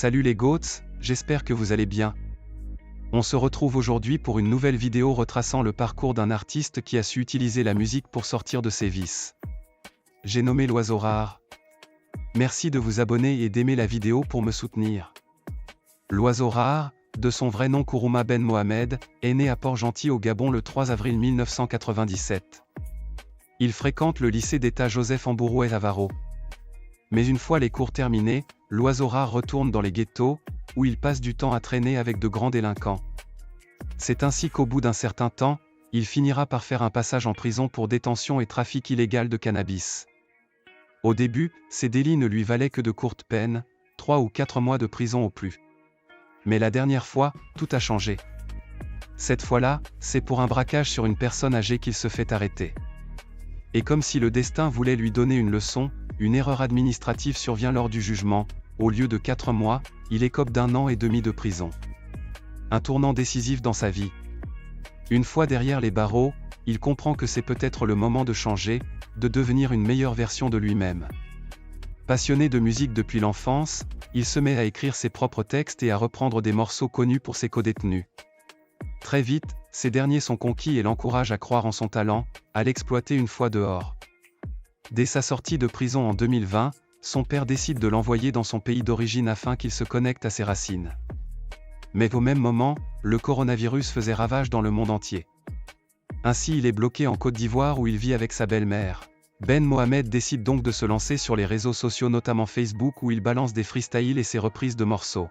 Salut les goats, j'espère que vous allez bien. On se retrouve aujourd'hui pour une nouvelle vidéo retraçant le parcours d'un artiste qui a su utiliser la musique pour sortir de ses vices. J'ai nommé l'oiseau rare. Merci de vous abonner et d'aimer la vidéo pour me soutenir. L'oiseau rare, de son vrai nom Kourouma Ben Mohamed, est né à Port-Gentil au Gabon le 3 avril 1997. Il fréquente le lycée d'État Joseph Ambouroué Avaro. Mais une fois les cours terminés, l'oiseau rare retourne dans les ghettos, où il passe du temps à traîner avec de grands délinquants. C'est ainsi qu'au bout d'un certain temps, il finira par faire un passage en prison pour détention et trafic illégal de cannabis. Au début, ces délits ne lui valaient que de courtes peines, 3 ou 4 mois de prison au plus. Mais la dernière fois, tout a changé. Cette fois-là, c'est pour un braquage sur une personne âgée qu'il se fait arrêter. Et comme si le destin voulait lui donner une leçon, une erreur administrative survient lors du jugement. Au lieu de 4 mois, il écope d'1 an et demi de prison. Un tournant décisif dans sa vie. Une fois derrière les barreaux, il comprend que c'est peut-être le moment de changer, de devenir une meilleure version de lui-même. Passionné de musique depuis l'enfance, il se met à écrire ses propres textes et à reprendre des morceaux connus pour ses codétenus. Très vite, ces derniers sont conquis et l'encouragent à croire en son talent, à l'exploiter une fois dehors. Dès sa sortie de prison en 2020, son père décide de l'envoyer dans son pays d'origine afin qu'il se connecte à ses racines. Mais au même moment, le coronavirus faisait ravage dans le monde entier. Ainsi il est bloqué en Côte d'Ivoire où il vit avec sa belle-mère. Ben Mohamed décide donc de se lancer sur les réseaux sociaux notamment Facebook où il balance des freestyles et ses reprises de morceaux.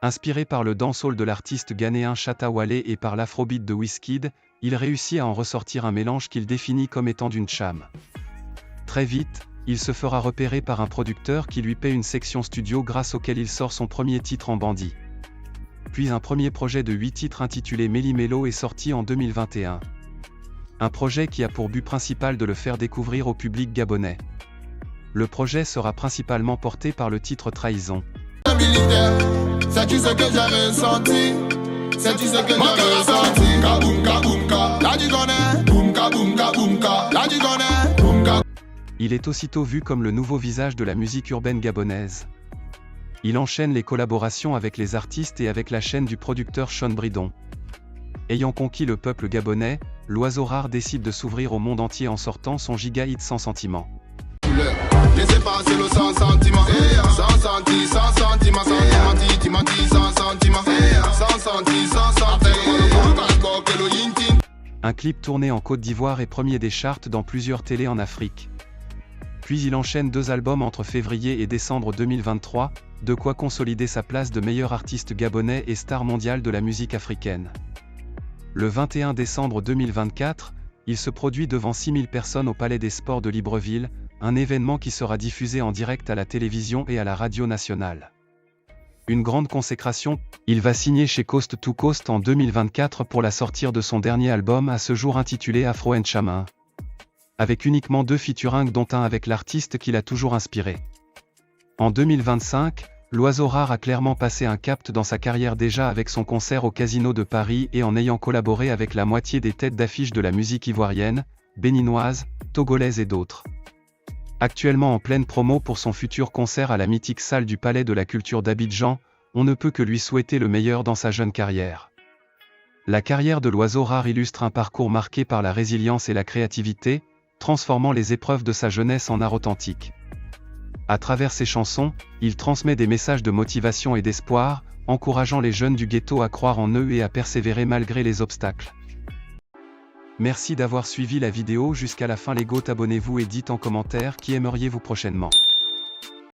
Inspiré par le dancehall de l'artiste ghanéen Shatta Wale et par l'afrobeat de Wizkid, il réussit à en ressortir un mélange qu'il définit comme étant d'une cham. Très vite, il se fera repérer par un producteur qui lui paie une section studio grâce auquel il sort son premier titre en bandit. Puis un premier projet de 8 titres intitulé Méli Mélo est sorti en 2021. Un projet qui a pour but principal de le faire découvrir au public gabonais. Le projet sera principalement porté par le titre Trahison. C'est-tu ce que j'ai ressenti? C'est-tu ce que j'ai ressenti? Kaboumka, boumka, là tu connais. Boumka, boumka, boumka, là tu connais. Boumka. Il est aussitôt vu comme le nouveau visage de la musique urbaine gabonaise. Il enchaîne les collaborations avec les artistes et avec la chaîne du producteur Sean Bridon. Ayant conquis le peuple gabonais, l'oiseau rare décide de s'ouvrir au monde entier en sortant son giga hit Sans Sentiment. Laissez passer le sans sentiment. Sans senti, sans sentiment, sans menti, tu menti, sans sentiment. Sans senti, sans sentiment. Un clip tourné en Côte d'Ivoire est premier des charts dans plusieurs télés en Afrique. Puis il enchaîne 2 albums entre février et décembre 2023, de quoi consolider sa place de meilleur artiste gabonais et star mondial de la musique africaine. Le 21 décembre 2024, il se produit devant 6000 personnes au Palais des Sports de Libreville, un événement qui sera diffusé en direct à la télévision et à la radio nationale. Une grande consécration, il va signer chez Coast to Coast en 2024 pour la sortie de son dernier album à ce jour intitulé Afro & Chamin. Avec uniquement 2 featuring dont un avec l'artiste qui l'a toujours inspiré. En 2025, l'oiseau rare a clairement passé un cap dans sa carrière déjà avec son concert au Casino de Paris et en ayant collaboré avec la moitié des têtes d'affiche de la musique ivoirienne, béninoise, togolaise et d'autres. Actuellement en pleine promo pour son futur concert à la mythique salle du Palais de la Culture d'Abidjan, on ne peut que lui souhaiter le meilleur dans sa jeune carrière. La carrière de l'oiseau rare illustre un parcours marqué par la résilience et la créativité, transformant les épreuves de sa jeunesse en art authentique. À travers ses chansons, il transmet des messages de motivation et d'espoir, encourageant les jeunes du ghetto à croire en eux et à persévérer malgré les obstacles. Merci d'avoir suivi la vidéo jusqu'à la fin les goats, abonnez-vous et dites en commentaire qui aimeriez-vous prochainement.